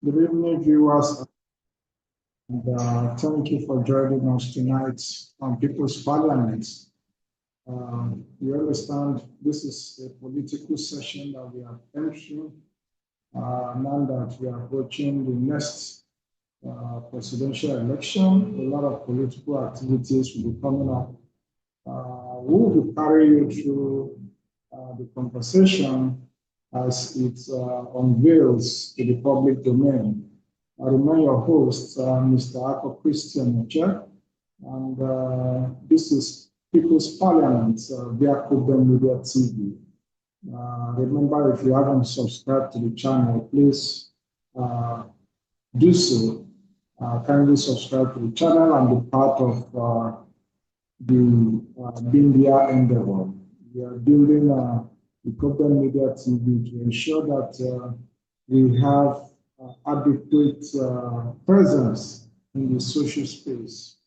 Good evening, viewers, and thank you for joining us tonight on People's Parliament. We understand this is a political session that we are entering now that we are approaching the next presidential election. A lot of political activities will be coming up. We will be carrying you through the conversation as it unveils to the public domain. I remain your host, Mr. Ako Christian Oche, and this is People's Parliament via Koben Media TV. Remember, if you haven't subscribed to the channel, please do so. Kindly subscribe to the channel and be part of the Bindia endeavor. We are building the Koben Media TV to ensure that we have adequate presence in the social space.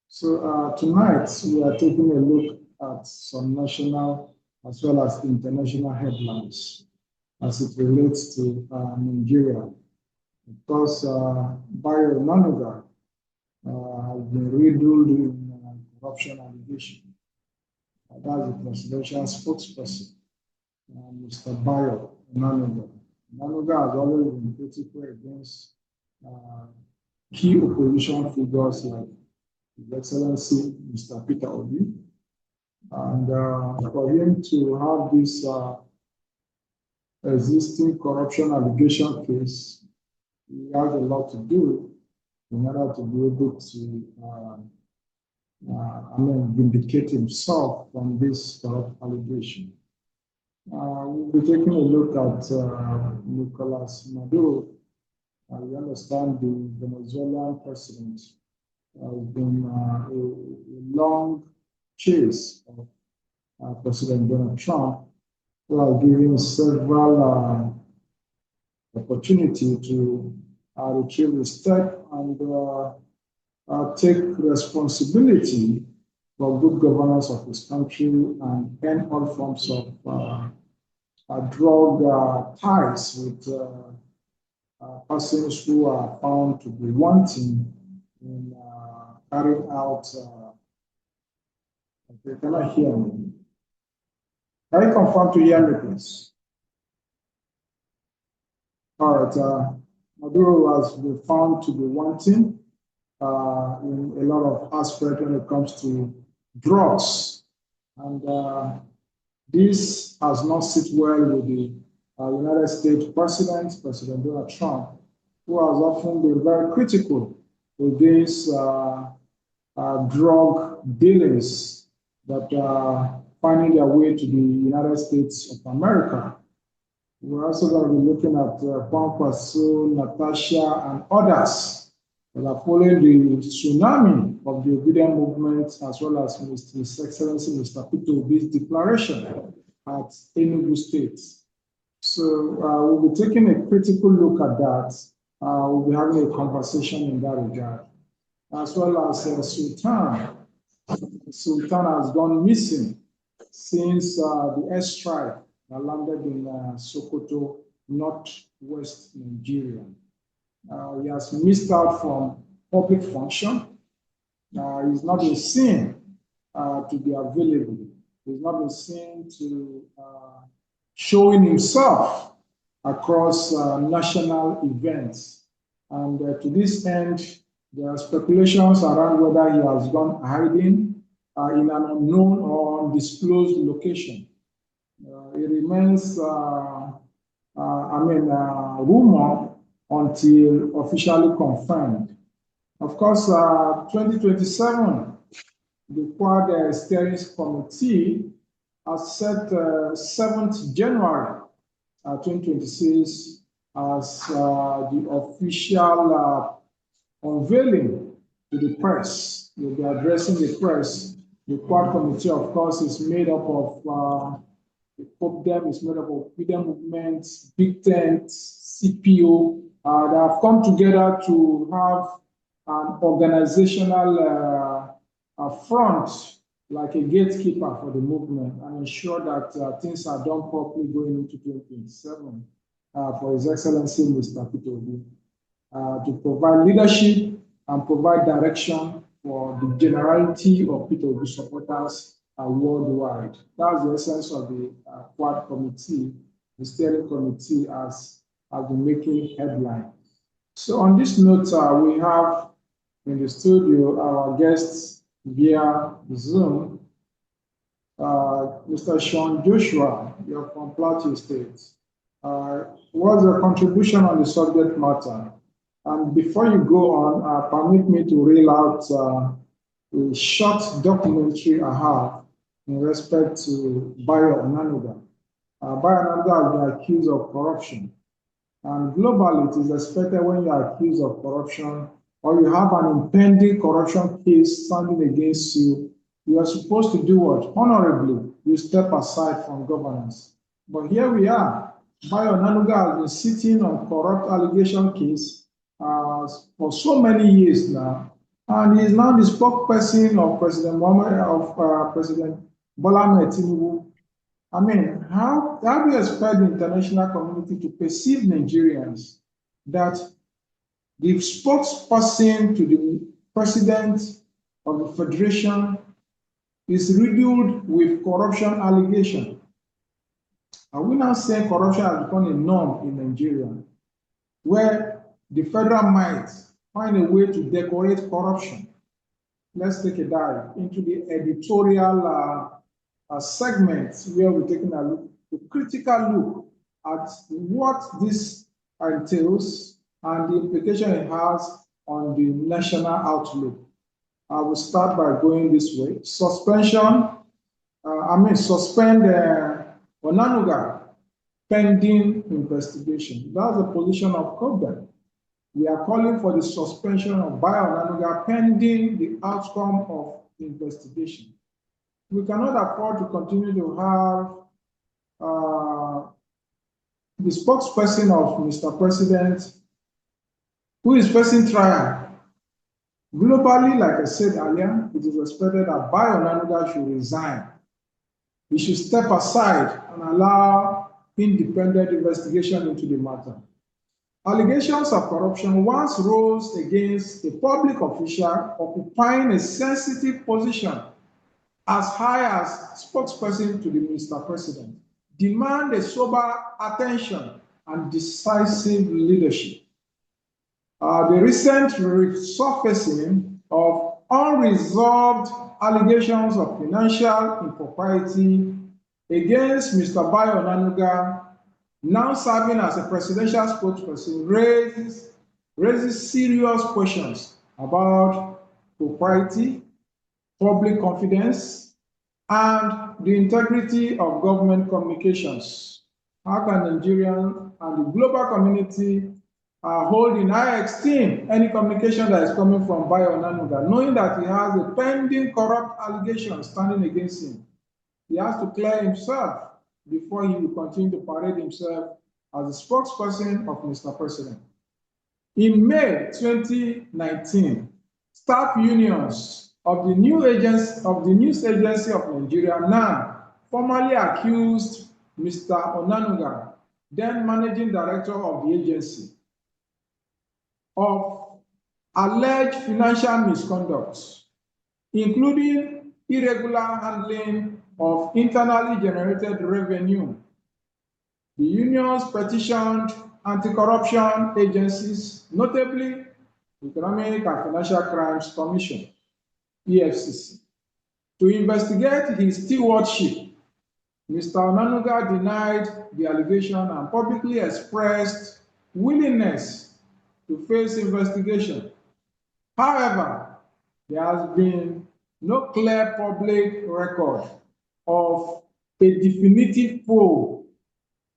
So tonight we are taking a look at some national as well as international headlines as it relates to Nigeria. Of course, Bayo Onanuga has been riddled in corruption allegations. That's the presidential spokesperson, Mr. Bayo Onanuga. Onanuga has always been critical against key opposition figures like His Excellency Mr. Peter Obi. And for him to have this existing corruption allegation case, he has a lot to do in order to be able to vindicate himself from this corrupt allegation. We'll be taking a look at Nicolas Maduro. We understand the Venezuelan president has been a long chase of President Donald Trump, who has given several opportunity to retrieve the step and take responsibility for good governance of his country and end all forms of drug ties with persons who are found to be wanting in carrying out. Okay, can I hear me? Can you confirm to hear me, please? All right. Maduro has been found to be wanting in a lot of aspects when it comes to drugs, and this has not sit well with the United States President Donald Trump, who has often been very critical against drug dealers that are finding their way to the United States of America. We're also going to be looking at Kwankwaso Natasha and others that are following the tsunami of the obedient movement, as well as His Excellency Mr. Peter Obi's declaration at Tinubu State. So we'll be taking a critical look at that. We'll be having a conversation in that regard, as well as Sultan. Sultan has gone missing since the airstrike that landed in Sokoto, northwest Nigeria. He has missed out from public function. He's not been seen to be available. He's not been seen to showing himself across national events. And to this end, there are speculations around whether he has gone hiding in an unknown or undisclosed location. It remains, rumor until officially confirmed. Of course, 2027, the Quad Steering Committee has set 7th January 2026 as the official unveiling to the press. They'll be addressing the press. The Quad Committee, of course, is made up of is made up of freedom movements, big tents, CPO that have come together to have an organizational front, like a gatekeeper for the movement, and ensure that things are done properly going into 2027 for His Excellency Mr. Peter Obi. to provide leadership and provide direction for the generality of P2B supporters worldwide. That's the essence of the Quad Committee. The steering committee has been making headline. So on this note, we have in the studio our guests via Zoom, Mr. Sean Joshua, you're from Plateau State. What's your contribution on the subject matter? And before you go on, permit me to reel out a short documentary I have in respect to Bayo Onanuga. Bayo Onanuga has been accused of corruption. And globally, it is expected when you are accused of corruption or you have an impending corruption case standing against you, you are supposed to do what? Honorably, you step aside from governance. But here we are. Bayo Onanuga has been sitting on corrupt allegation case for so many years now, and he is now the spokesperson of President Bola Ahmed Tinubu. I mean, how do you expect the international community to perceive Nigerians that the spokesperson to the president of the federation is riddled with corruption allegation? Are we now saying corruption has become a norm in Nigeria, where the federal might find a way to decorate corruption? Let's take a dive into the editorial segment where we're taking a critical look at what this entails and the implication it has on the national outlook. I will start by going this way. Suspend Onanuga pending investigation. That's the position of COBEN. We are calling for the suspension of Bayo Onanuga pending the outcome of the investigation. We cannot afford to continue to have the spokesperson of Mr. President who is facing trial. Globally, like I said earlier, it is expected that Bayo Onanuga should resign. He should step aside and allow independent investigation into the matter. Allegations of corruption once rose against a public official occupying a sensitive position as high as spokesperson to the Mr. President, demand a sober attention and decisive leadership. The recent resurfacing of unresolved allegations of financial impropriety against Mr. Bayo Onanuga, now serving as a presidential spokesperson, raises serious questions about propriety, public confidence, and the integrity of government communications. How can Nigerians and the global community hold in high esteem any communication that is coming from Bayo Onanuga, knowing that he has a pending corrupt allegation standing against him? He has to clear himself before he will continue to parade himself as the spokesperson of Mr. President. In May 2019, staff unions of the news agency of Nigeria, NAN, formally accused Mr. Onanuga, then managing director of the agency, of alleged financial misconduct, including irregular handling of internally generated revenue. The unions petitioned anti-corruption agencies, notably the Economic and Financial Crimes Commission, EFCC, to investigate his stewardship. Mr. Onanuga denied the allegation and publicly expressed willingness to face investigation. However, there has been no clear public record of a definitive probe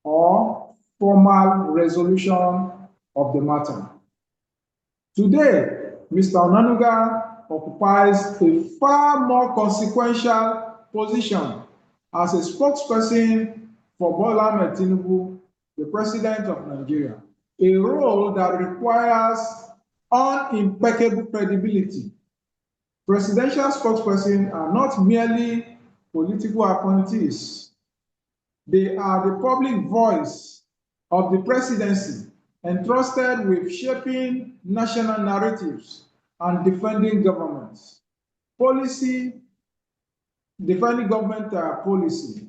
or formal resolution of the matter. Today, Mr. Onanuga occupies a far more consequential position as a spokesperson for Bola Ahmed Tinubu, the president of Nigeria, a role that requires unimpeccable credibility. Presidential spokespersons are not merely political appointees. They are the public voice of the presidency entrusted with shaping national narratives and defending governments. Policy, defending government policy.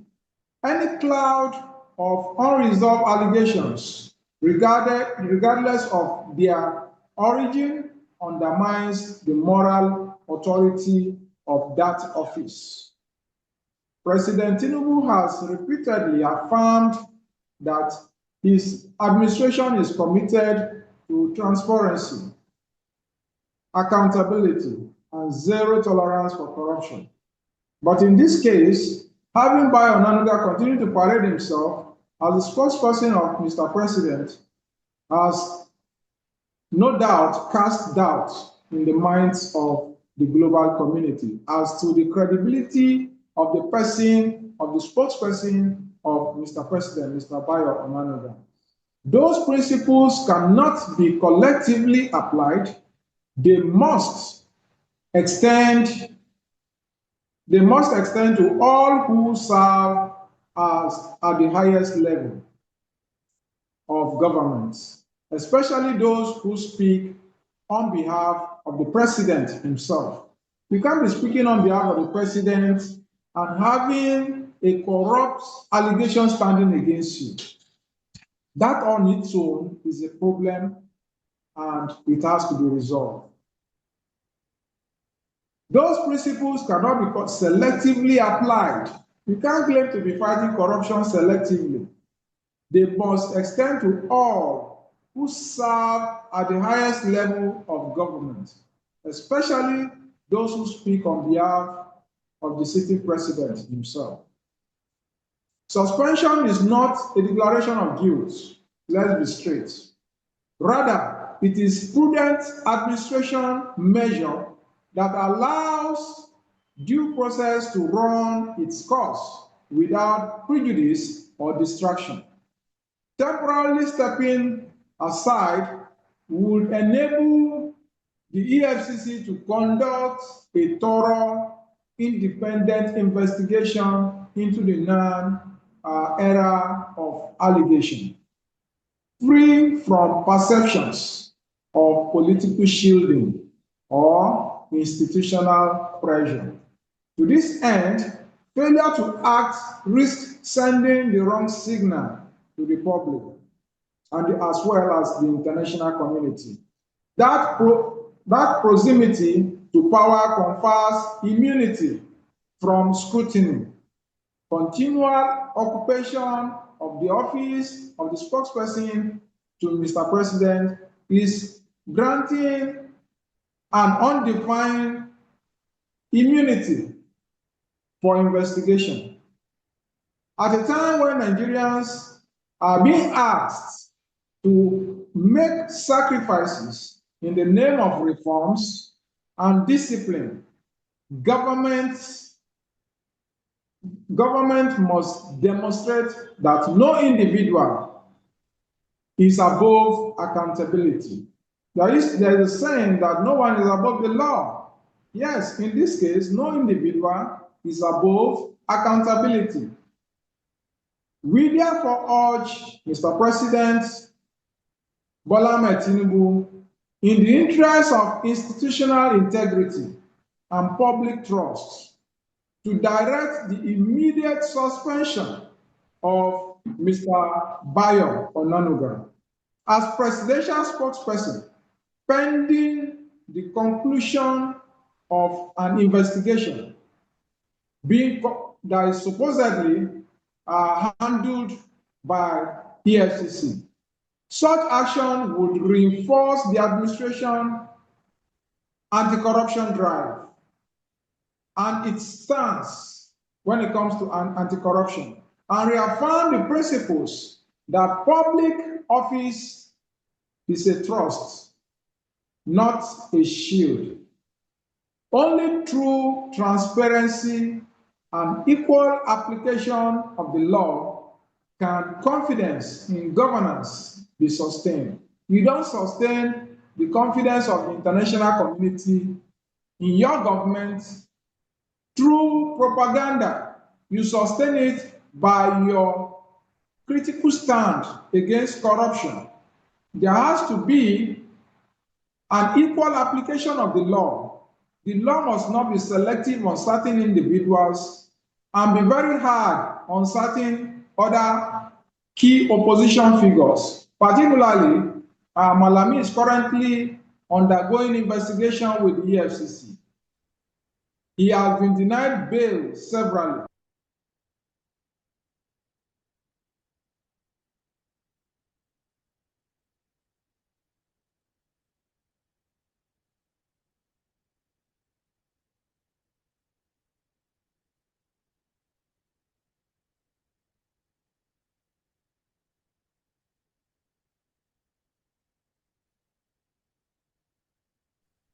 Any cloud of unresolved allegations, regardless of their origin, undermines the moral authority of that office. President Tinubu has repeatedly affirmed that his administration is committed to transparency, accountability, and zero tolerance for corruption. But in this case, having Bayo Onanuga continue to parade himself as the spokesperson of Mr. President has no doubt cast doubt in the minds of the global community as to the credibility of the person, of the spokesperson of Mr. President, Mr. Bayo Onanuga. Those principles cannot be collectively applied. They must extend to all who serve at the highest level of government, especially those who speak on behalf of the president himself. You can't be speaking on behalf of the president and having a corrupt allegation standing against you. That on its own is a problem and it has to be resolved. Those principles cannot be selectively applied. You can't claim to be fighting corruption selectively. They must extend to all who serve at the highest level of government, especially those who speak on behalf of the sitting president himself. Suspension is not a declaration of guilt. Let's be straight. Rather, it is prudent administration measure that allows due process to run its course without prejudice or distraction. Temporarily stepping aside would enable the EFCC to conduct a thorough, independent investigation into the era of allegation, free from perceptions of political shielding or institutional pressure. To this end, failure to act risks sending the wrong signal to the public and as well as the international community. That proximity to power confers immunity from scrutiny. Continual occupation of the office of the spokesperson to Mr. President is granting an undefined immunity for investigation. At a time when Nigerians are being asked to make sacrifices in the name of reforms and discipline, government must demonstrate that no individual is above accountability. There is a saying that no one is above the law. Yes, in this case, no individual is above accountability. We therefore urge Mr. President Bola Ahmed Tinubu, in the interest of institutional integrity and public trust, to direct the immediate suspension of Mr. Bayo Onanuga as presidential spokesperson pending the conclusion of an investigation that is supposedly handled by EFCC. Such action would reinforce the administration anti-corruption drive and its stance when it comes to anti-corruption, and reaffirm the principles that public office is a trust, not a shield. Only through transparency and equal application of the law can confidence in governance be sustained. You don't sustain the confidence of the international community in your government through propaganda. You sustain it by your critical stand against corruption There has to be an equal application of the law. The law must not be selective on certain individuals and be very hard on certain other key opposition figures. Particularly, Malami is currently undergoing investigation with the EFCC. He has been denied bail severally.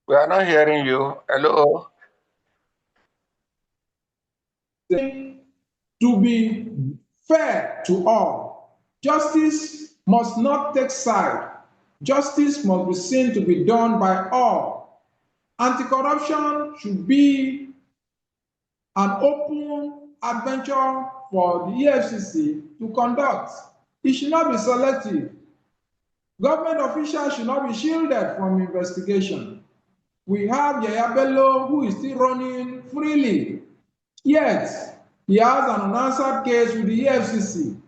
We are not hearing you. Hello. To be fair to all, justice must not take side. Justice must be seen to be done by all. Anti-corruption should be an open adventure for the EFCC to conduct. It should not be selective. Government officials should not be shielded from investigation. We have Yaya Bello, who is still running freely, yet he has an unanswered case with the EFCC,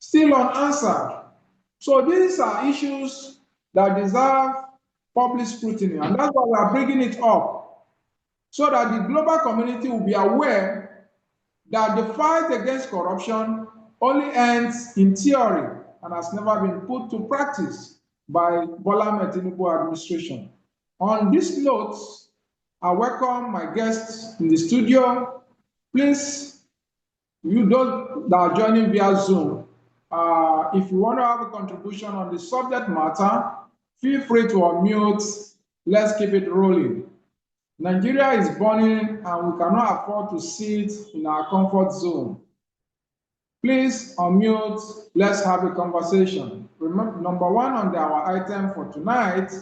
still unanswered. So these are issues that deserve public scrutiny, and that's why we are bringing it up, so that the global community will be aware that the fight against corruption only ends in theory and has never been put to practice by Bola Ahmed Tinubu administration. On this note, I welcome my guests in the studio. Please, you those that are joining via Zoom, if you want to have a contribution on the subject matter, feel free to unmute. Let's keep it rolling. Nigeria is burning and we cannot afford to sit in our comfort zone. Please unmute. Let's have a conversation. Remember, number one on our item for tonight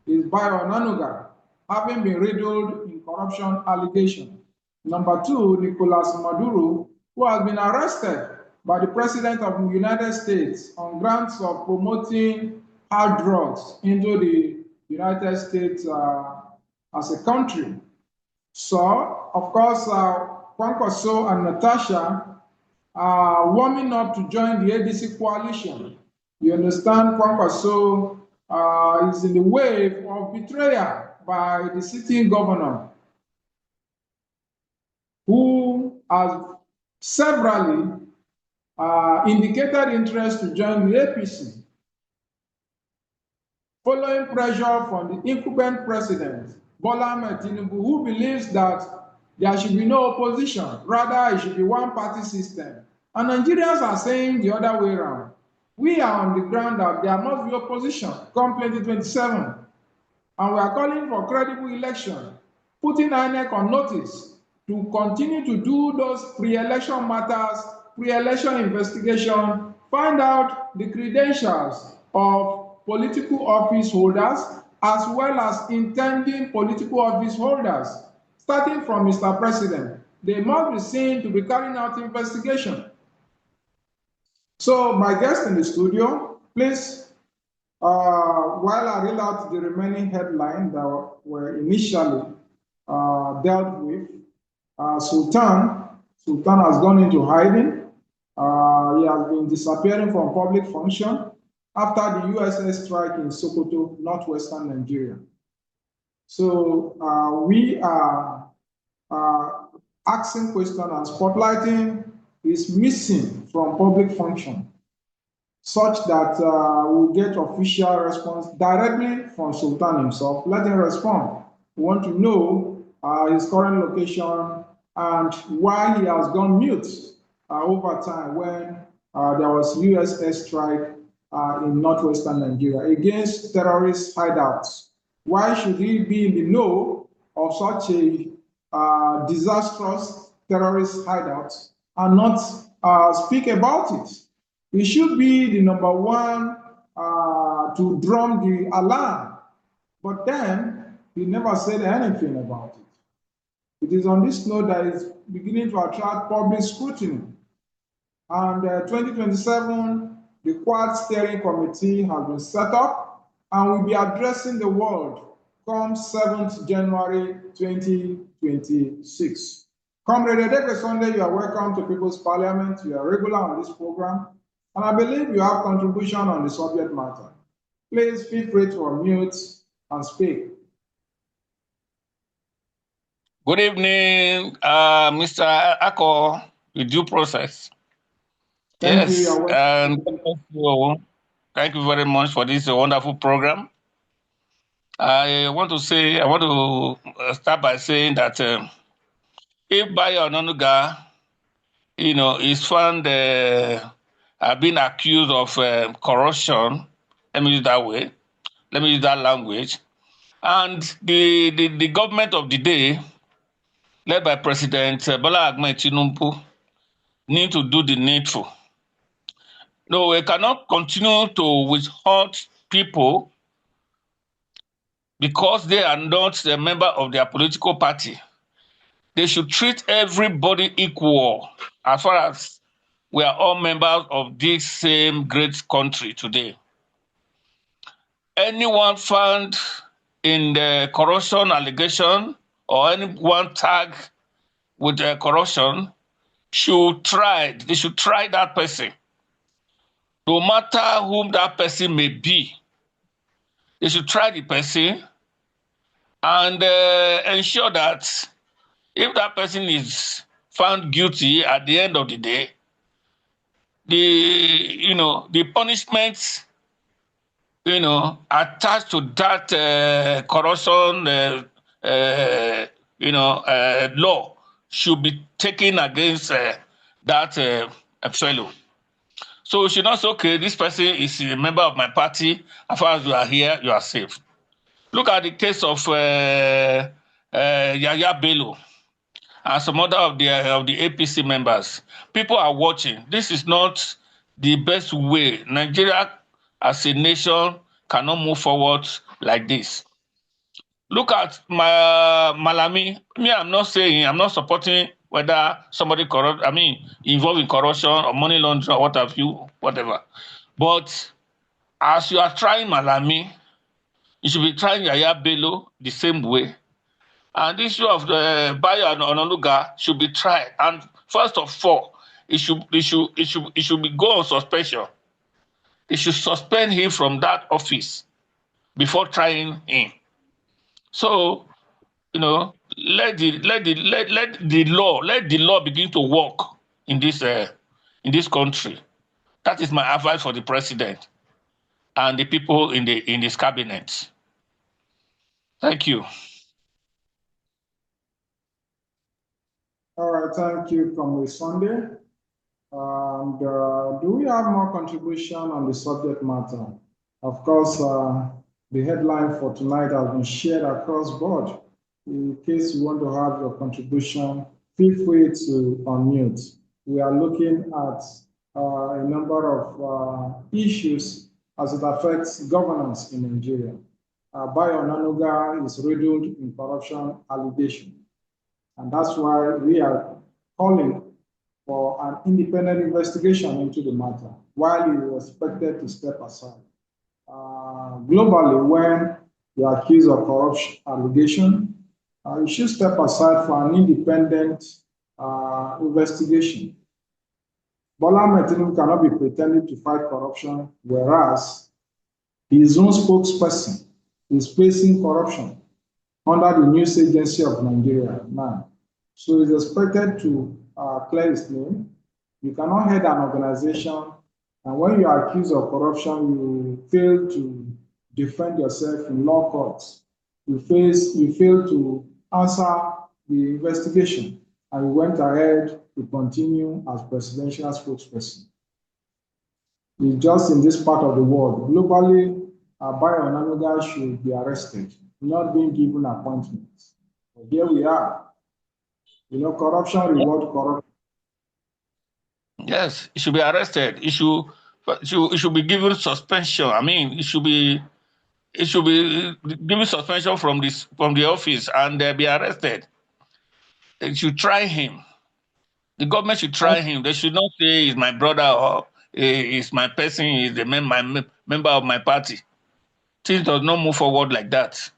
is Bayo Onanuga, having been riddled in corruption allegation. Number two, Nicolas Maduro, who has been arrested by the President of the United States on grounds of promoting hard drugs into the United States as a country. So, of course, Kwankwaso and Natasha are warming up to join the ADC coalition. You understand, Kwankwaso is in the wave of betrayal by the sitting governor, who has severally indicated interest to join the APC, following pressure from the incumbent president, Bola Ahmed Tinubu, who believes that there should be no opposition, rather it should be one-party system. And Nigerians are saying the other way around. We are on the ground that there must be opposition come 2027, and we are calling for credible election, putting INEC on notice to continue to do those pre-election matters, pre-election investigation, find out the credentials of political office holders as well as intending political office holders, starting from Mr. President. They must be seen to be carrying out investigation. So my guest in the studio, please, while I read out the remaining headlines that were initially dealt with, Sultan has gone into hiding. He has been disappearing from public function after the USS strike in Sokoto, northwestern Nigeria. So we are asking questions and spotlighting his missing from public function, such that we'll get official response directly from Sultan himself. Let him respond. We want to know his current location and why he has gone mute over time when there was US airstrike in northwestern Nigeria against terrorist hideouts. Why should he be in the know of such a disastrous terrorist hideout and not speak about it? He should be the number one to drum the alarm, but then he never said anything about it. It is on this note that it's beginning to attract public scrutiny. And 2027, The Quad Steering Committee has been set up and will be addressing the world come 7th January 2026. Comrade Edeke Sunday, you are welcome to People's Parliament. You are regular on this program, and I believe you have contribution on the subject matter. Please feel free to unmute and speak. Good evening, Mr. Ako, with due process. Thank you. Yes, You're and welcome. thank you very much for this wonderful program. I want to start by saying that if Bayo Onanuga, is found being accused of corruption, let me use that way, let me use that language, and the government of the day, led by President Bola Ahmed Tinubu, need to do the needful. No, we cannot continue to withhold people because they are not a member of their political party. They should treat everybody equal as far as we are all members of this same great country today. Anyone found in the corruption allegation or anyone tagged with corruption they should try that person. No matter whom that person may be, they should try the person and ensure that if that person is found guilty at the end of the day, the punishment attached to that corruption law should be taken against that fellow. So we should not say, okay, this person is a member of my party. As far as you are here, you are safe. Look at the case of Yaya Bello and some other of the APC members. People are watching. This is not the best way. Nigeria as a nation cannot move forward like this. Look at Malami. I'm not supporting whether somebody involved in corruption or money laundering or whatever. But as you are trying Malami, you should be trying Yaya Bello the same way. And the issue of the Bayo Onanuga should be tried. And first of all, it should be go on suspension. They should suspend him from that office before trying him. So, let the law begin to work in this country. That is my advice for the president and the people in this cabinet. Thank you. All right, thank you, Comrade Sunday. And do we have more contribution on the subject matter? Of course, the headline for tonight has been shared across board. In case you want to have your contribution, feel free to unmute. We are looking at a number of issues as it affects governance in Nigeria. Bayo Onanuga is riddled in corruption allegation. And that's why we are calling for an independent investigation into the matter, while he was expected to step aside. Globally, when you are accused of corruption allegation, you should step aside for an independent investigation. Bola Ahmed Tinubu cannot be pretending to fight corruption, whereas his own spokesperson is facing corruption under the news agency of Nigeria now. So he's expected to clear his name. You cannot head an organization, and when you are accused of corruption, you fail to defend yourself in law courts. You fail to answer the investigation, and you went ahead to continue as presidential spokesperson. It's just in this part of the world. Globally, Bayo Onanuga should be arrested, not being given appointments. But here we are. Corruption reward corruption. Yes, he should be arrested. He should be given suspension. It should be given suspension from the office and be arrested. They should try him. The government should try him. They should not say he's my brother or is my person, is the member of my party. Things does not move forward like that.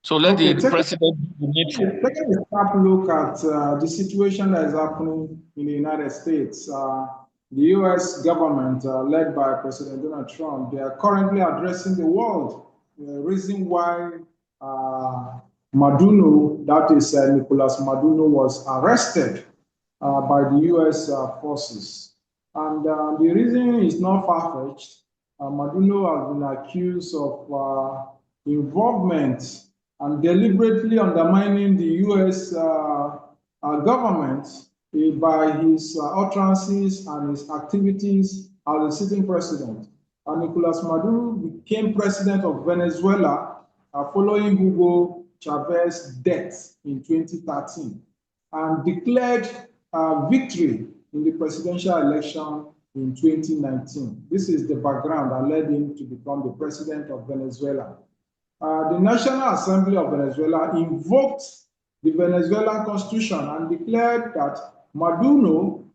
So let Okay, the president do the needful. taking a sharp look at the situation that is happening in the United States. The US government, led by President Donald Trump, they are currently addressing the world. The reason why Maduro, that is Nicolas Maduro, was arrested by the US forces. And the reason is not far-fetched. Maduro has been accused of involvement and deliberately undermining the US government by his utterances and his activities as a sitting president. Nicolas Maduro became president of Venezuela following Hugo Chavez's death in 2013 and declared victory in the presidential election in 2019. This is the background that led him to become the president of Venezuela. The National Assembly of Venezuela invoked the Venezuelan constitution and declared that Maduro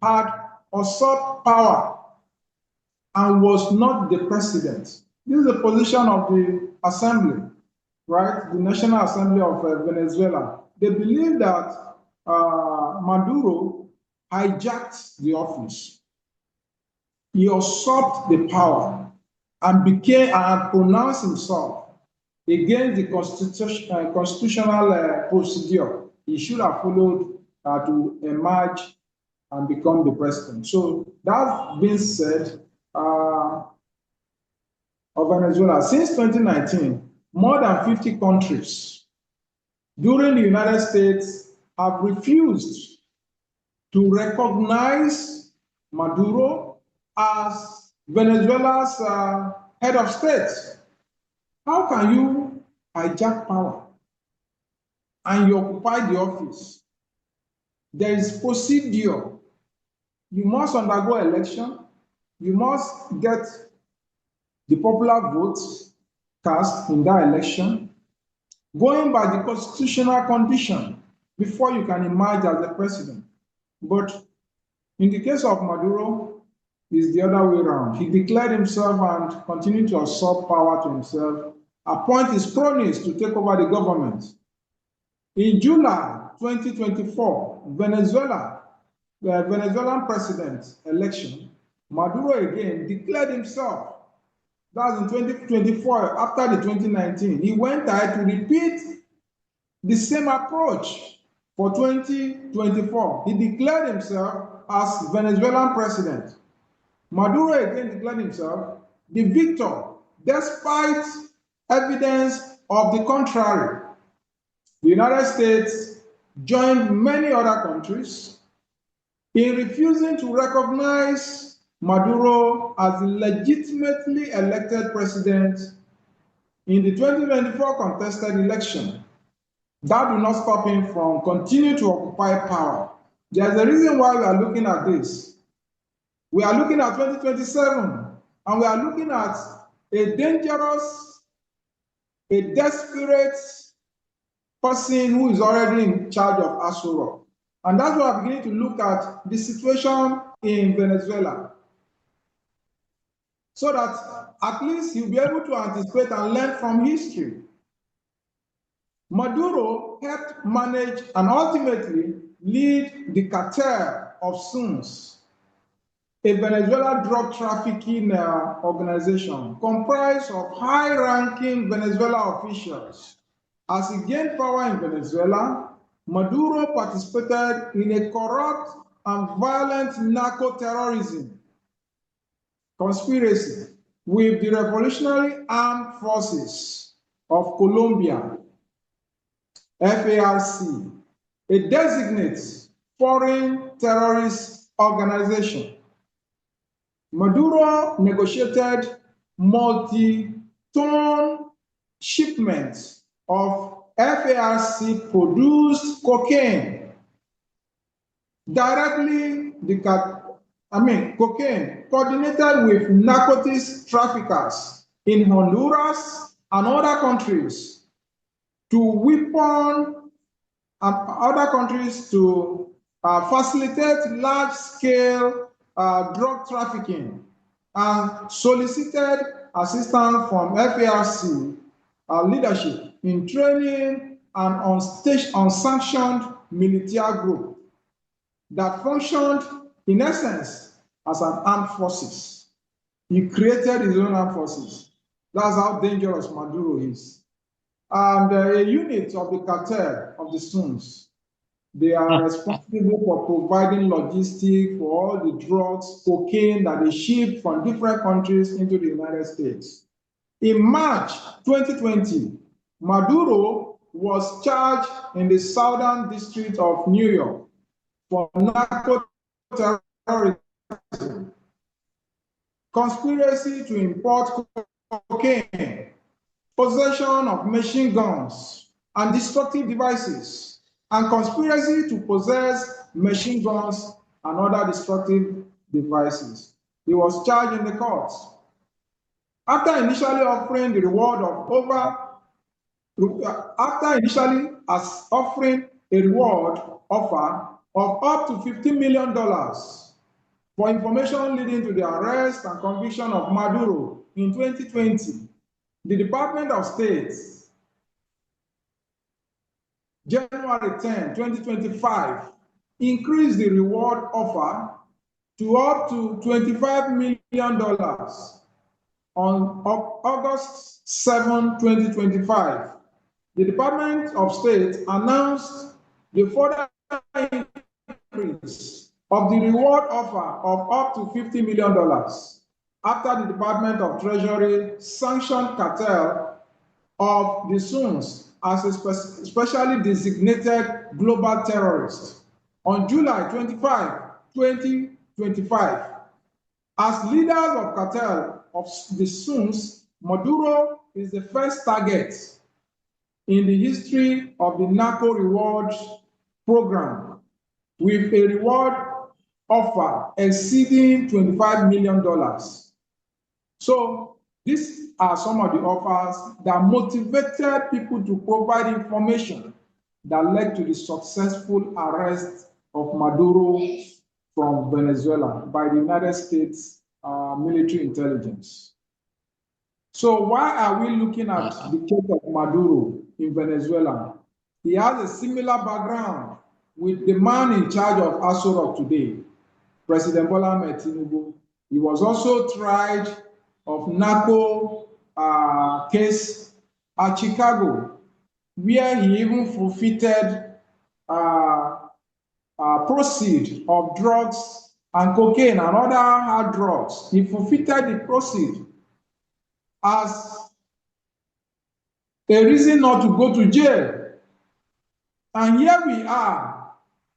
had usurped power and was not the president. This is the position of the assembly, right? The National Assembly of Venezuela. They believe that Maduro hijacked the office. He usurped the power and became and pronounced himself against the constitutional procedure he should have followed to emerge and become the president. So that being said, of Venezuela, since 2019, more than 50 countries, during the United States, have refused to recognize Maduro as Venezuela's head of state. How can you hijack power and you occupy the office? There is procedure. You must undergo election. You must get the popular votes cast in that election, going by the constitutional condition before you can emerge as the president. But in the case of Maduro, it's the other way around. He declared himself and continued to usurp power to himself, appoint his cronies to take over the government. In July 2024, the Venezuelan president election, Maduro again declared himself. That's in 2024, after the 2019. He went ahead to repeat the same approach for 2024. He declared himself as Venezuelan president. Maduro again declared himself the victor, despite evidence of the contrary. The United States joined many other countries in refusing to recognize Maduro as the legitimately elected president in the 2024 contested election. That will not stop him from continuing to occupy power. There's a reason why we are looking at this. We are looking at 2027, and we are looking at a dangerous, a desperate person who is already in charge of Asura. And that's why I'm beginning to look at the situation in Venezuela, so that at least he'll be able to anticipate and learn from history. Maduro helped manage and ultimately lead the cartel of SUNS, a Venezuela drug trafficking organization comprised of high-ranking Venezuela officials. As he gained power in Venezuela, Maduro participated in a corrupt and violent narco-terrorism conspiracy with the Revolutionary Armed Forces of Colombia, FARC, a designated foreign terrorist organization. Maduro negotiated multi-ton shipments of FARC-produced cocaine directly, cocaine coordinated with narcotics traffickers in Honduras and other countries to weapon and other countries to facilitate large-scale drug trafficking and solicited assistance from FARC leadership in training an unsanctioned military group that functioned in essence as an armed forces. He created his own armed forces. That's how dangerous Maduro is. And a unit of the cartel of the Suns, they are responsible for providing logistics for all the drugs, cocaine that they ship from different countries into the United States. In March 2020, Maduro was charged in the Southern District of New York for narco-terrorism, conspiracy to import cocaine, possession of machine guns and destructive devices, and conspiracy to possess machine guns and other destructive devices. He was charged in the courts. After initially offering the reward of a reward offer of up to $15 million for information leading to the arrest and conviction of Maduro in 2020, the Department of State, January 10, 2025, increased the reward offer to up to $25 million on August 7, 2025. The Department of State announced the further increase of the reward offer of up to $50 million after the Department of Treasury sanctioned cartel of the Suns as a specially designated global terrorist on July 25, 2025. As leaders of cartel of the Suns, Maduro is the first target in the history of the narco rewards program, with a reward offer exceeding $25 million. So these are some of the offers that motivated people to provide information that led to the successful arrest of Maduro from Venezuela by the United States military intelligence. So why are we looking at the case of Maduro in Venezuela? He has a similar background with the man in charge of Aso Rock today, President Bola Ahmed Tinubu. He was also tried of narco case at Chicago, where he even forfeited proceeds of drugs and cocaine and other hard drugs. He forfeited the proceeds as a reason not to go to jail. And here we are.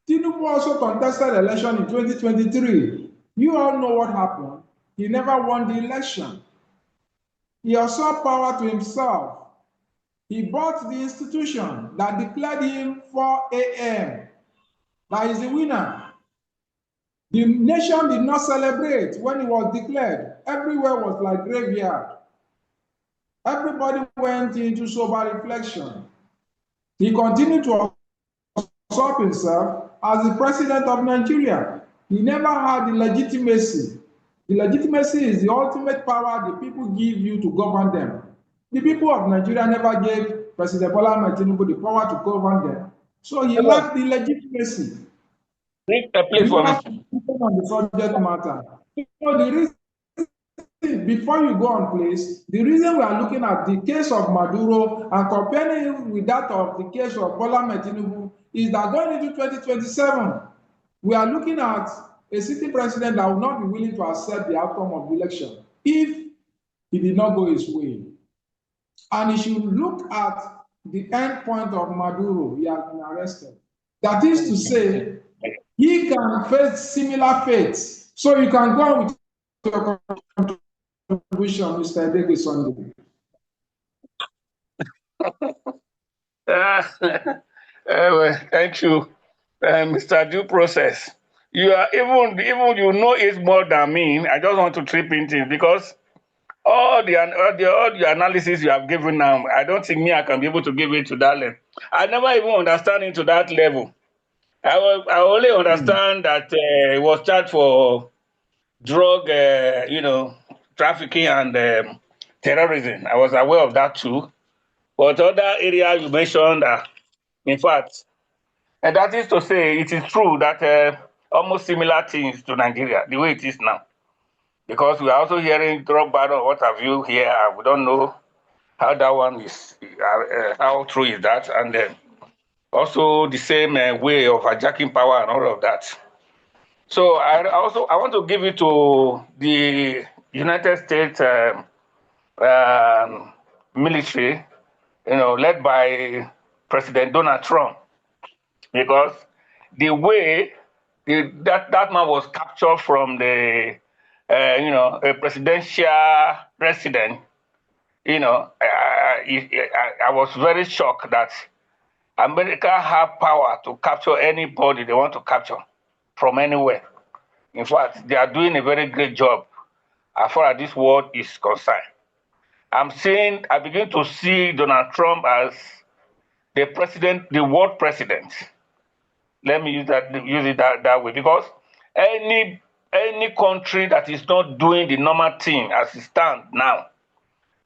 Tinubu also contested the election in 2023. You all know what happened. He never won the election. He usurped power to himself. He bought the institution that declared him 4 a.m. that is the winner. The nation did not celebrate when he was declared. Everywhere was like graveyard. Everybody went into sober reflection. He continued to usurp himself as the president of Nigeria. He never had the legitimacy. The legitimacy is the ultimate power the people give you to govern them. The people of Nigeria never gave President Bola Ahmed Tinubu the power to govern them. So he lacked the legitimacy. Read a play for me. On the subject matter. So the reason, before you go on, please, the reason we are looking at the case of Maduro and comparing it with that of the case of Bola Ahmed Tinubu is that going into 2027, we are looking at a sitting president that will not be willing to accept the outcome of the election if he did not go his way. And he should look at the end point of Maduro. He has been arrested. That is to say, he can face similar fates. So you can go on with your contribution, Mr. Edege Sunday. Well, thank you, Mr. Due Process. You are even you know it more than me. I just want to trip into it because all the analysis you have given now, I don't think me I can be able to give it to that level. I never even understand it to that level. I only understand that he was charged for drug, trafficking and terrorism. I was aware of that too. But other area you mentioned, in fact, and that is to say, it is true that almost similar things to Nigeria, the way it is now. Because we are also hearing drug battle, what have you here, we don't know how that one is, how true is that, and also the same way of hijacking power and all of that. So I want to give it to the United States military, led by President Donald Trump, because the way that man was captured from the a presidential residence, I was very shocked that America have power to capture anybody they want to capture from anywhere. In fact, they are doing a very great job as far as this world is concerned. I begin to see Donald Trump as the president, the world president. Let me use it that way, because any country that is not doing the normal thing as it stands now,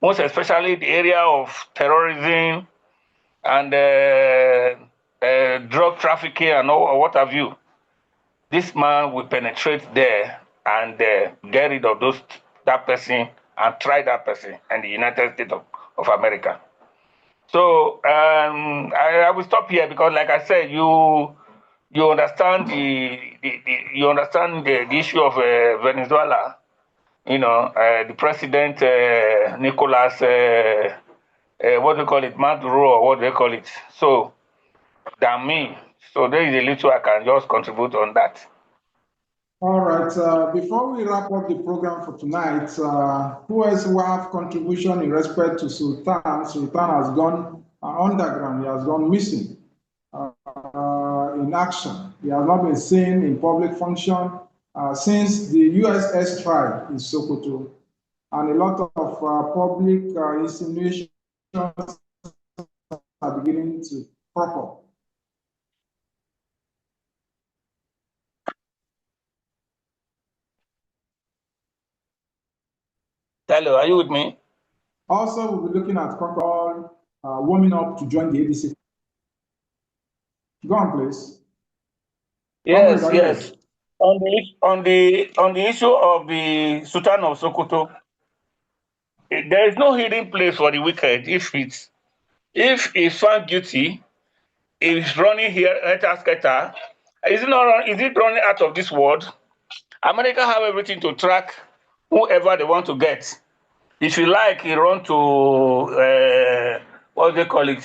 most especially the area of terrorism and drug trafficking and all, what have you, this man will penetrate there and get rid of that person and try that person in the United States of America. So I will stop here because, like I said, you understand the issue of Venezuela. The president Nicolas, what do you call it, Maduro, or what do they call it? So than me. So there is a little I can just contribute on that. All right. Before we wrap up the program for tonight, who else will have contribution in respect to Sultan? Sultan has gone underground. He has gone missing in action. He has not been seen in public function since the U.S. airstrike in Sokoto, and a lot of public insinuations are beginning to crop up. Hello, are you with me? Also, we'll be looking at Kwankwaso warming up to join the ADC. Go on, please. Yes, yes. On the issue of the Sultan of Sokoto, there is no hiding place for the wicked. If he's found guilty, he's running here, scatter. Is it running out of this world? America have everything to track whoever they want to get. If you like, he run to what do they call it,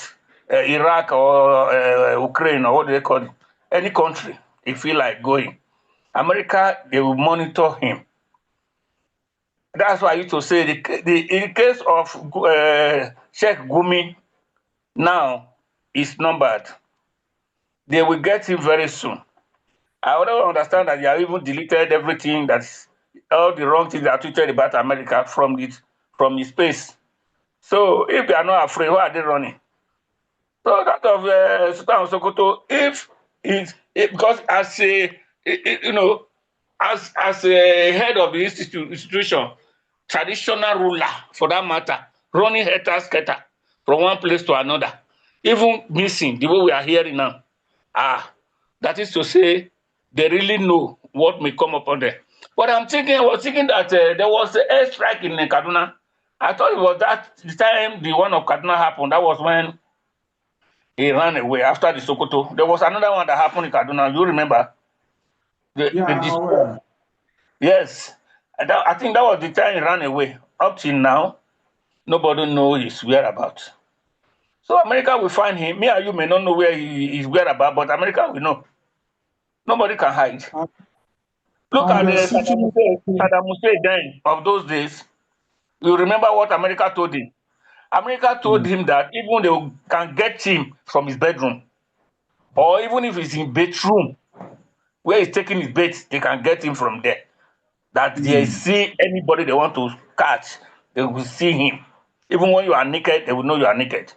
Iraq or Ukraine or what do they call it, any country. If you like going, America, they will monitor him. That's why I used to say in the case of Sheikh Gumi now is numbered. They will get him very soon. I don't understand that they have even deleted everything that's all the wrong things that tweeted about America from his space. So if they are not afraid, why are they running? So that of Sultan of Sokoto, because as a as a head of the institution, traditional ruler for that matter, running scatter from one place to another, even missing the way we are hearing now. That is to say, they really know what may come upon them. But I was thinking that there was an airstrike in Kaduna. I thought it was that the time the one of Kaduna happened. That was when he ran away after the Sokoto. There was another one that happened in Kaduna. You remember? Yes. I think that was the time he ran away. Up till now, nobody knows his whereabouts. So America will find him. Me and you may not know where he is whereabouts, but America will know. Nobody can hide. Look at Saddam Hussein then of those days. You remember what America told him? America told him that even they can get him from his bedroom, or even if he's in bedroom where he's taking his bait, they can get him from there. That they see anybody they want to catch, they will see him. Even when you are naked, they will know you are naked.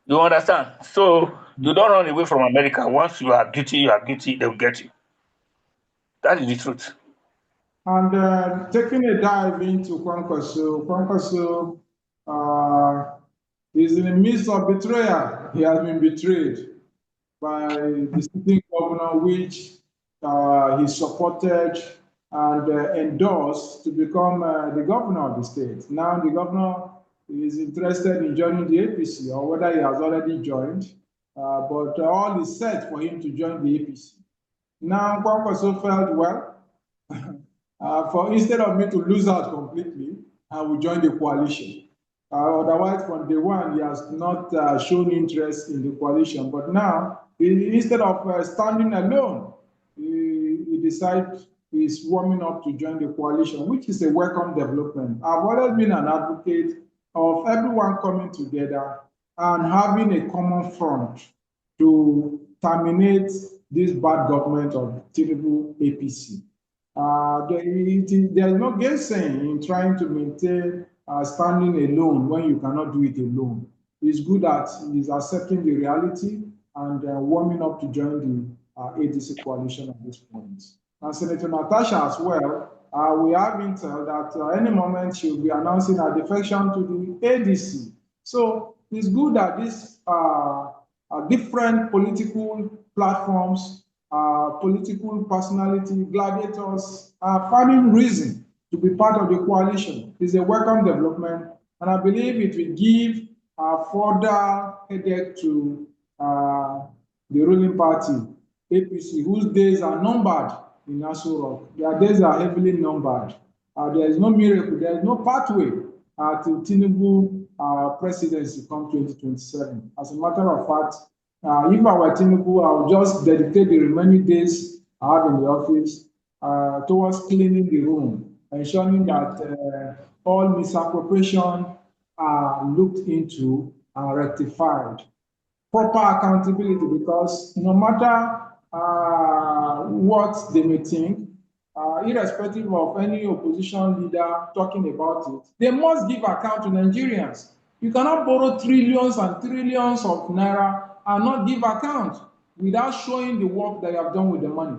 You understand? So you don't run away from America. Once you are guilty, they will get you. That is the truth. And taking a dive into Kwankwaso, Kwankwaso is in the midst of betrayal. He has been betrayed by the sitting governor, which he supported and endorsed to become the governor of the state. Now the governor is interested in joining the APC, or whether he has already joined, but all is set for him to join the APC. Now Kwankwaso felt, well, for instead of me to lose out completely, I will join the coalition. Otherwise, from day one, he has not shown interest in the coalition. But now, instead of standing alone, he decided he's warming up to join the coalition, which is a welcome development. I've always been an advocate of everyone coming together and having a common front to terminate this bad government of Tinubu APC. There is no gainsaying in trying to maintain standing alone when you cannot do it alone. It's good that he's accepting the reality and warming up to join the ADC coalition at this point. And Senator Natasha as well, we have intel that any moment she'll be announcing her defection to the ADC. So it's good that these different political platforms, political personality, gladiators are finding reason to be part of the coalition. It's a welcome development, and I believe it will give further headache to the ruling party, APC, whose days are numbered in Aso Rock. Their days are heavily numbered. There is no miracle, there is no pathway to Tinubu presidency come 2027. As a matter of fact, if I were Tinubu, I would just dedicate the remaining days I have in the office towards cleaning the room, ensuring that all misappropriation are looked into and rectified. Proper accountability, because no matter what they may think, irrespective of any opposition leader talking about it, they must give account to Nigerians. You cannot borrow trillions and trillions of naira and not give account without showing the work that you have done with the money.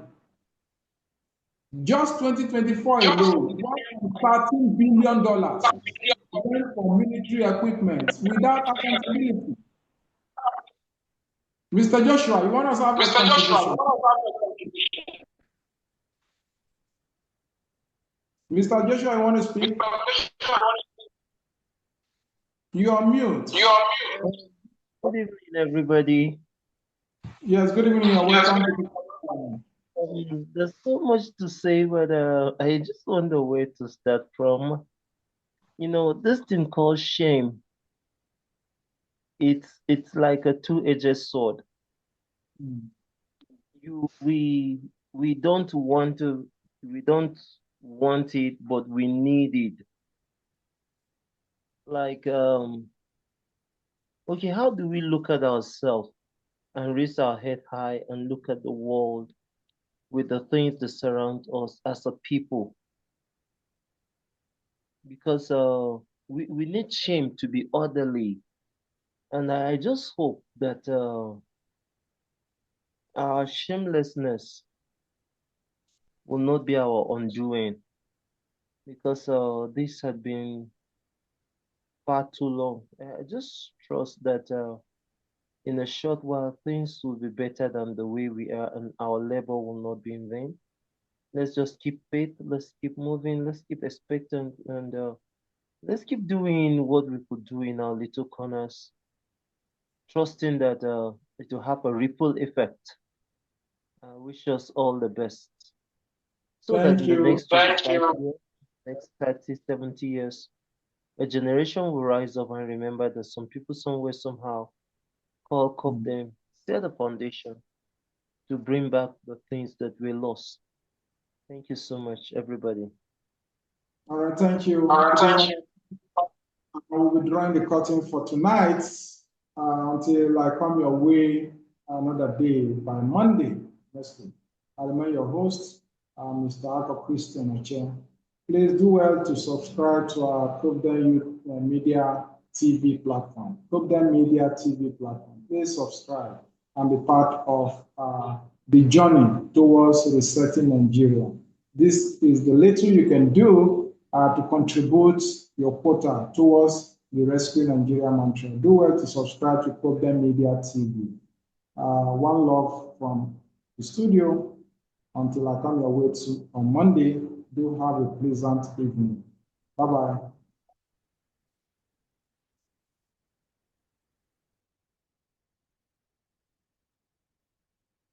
Just 2024 alone, $1.13 billion went for military equipment without accountability. Mr. Joshua, you want us to have this contribution? Mr. Joshua, you want to speak? You are mute. Good evening, everybody. Yes, good evening. You're welcome. There's so much to say, but I just wonder where to start from. You know, this thing called shame, it's like a two-edged sword. We don't want it, but we need it. Like okay, how do we look at ourselves and raise our head high and look at the world with the things that surround us as a people? Because we need shame to be orderly. And I just hope that our shamelessness will not be our undoing, because this had been far too long. I just trust that in a short while things will be better than the way we are, and our labor will not be in vain. Let's just keep faith, let's keep moving, let's keep expectant, and let's keep doing what we could do in our little corners, trusting that it will have a ripple effect. I wish us all the best. So Thank that in you. the next 25 years, next 30, 70 years, a generation will rise up and remember that some people somewhere, somehow, called them, set a foundation to bring back the things that we lost. Thank you so much, everybody. All right, thank you. I will be drawing the curtain for tonight until I come your way another day by Monday next week. I remain your host, Mr. Alko Christian Oche. Please do well to subscribe to our Cobden Youth Media TV platform. Cobden Media TV platform. Please subscribe and be part of the journey towards resetting Nigeria. this is the little you can do to contribute your quota towards the Rescue Nigeria mantra. Do well to subscribe to Problem Media TV. One love from the studio. Until I come your way on Monday, do have a pleasant evening. Bye-bye.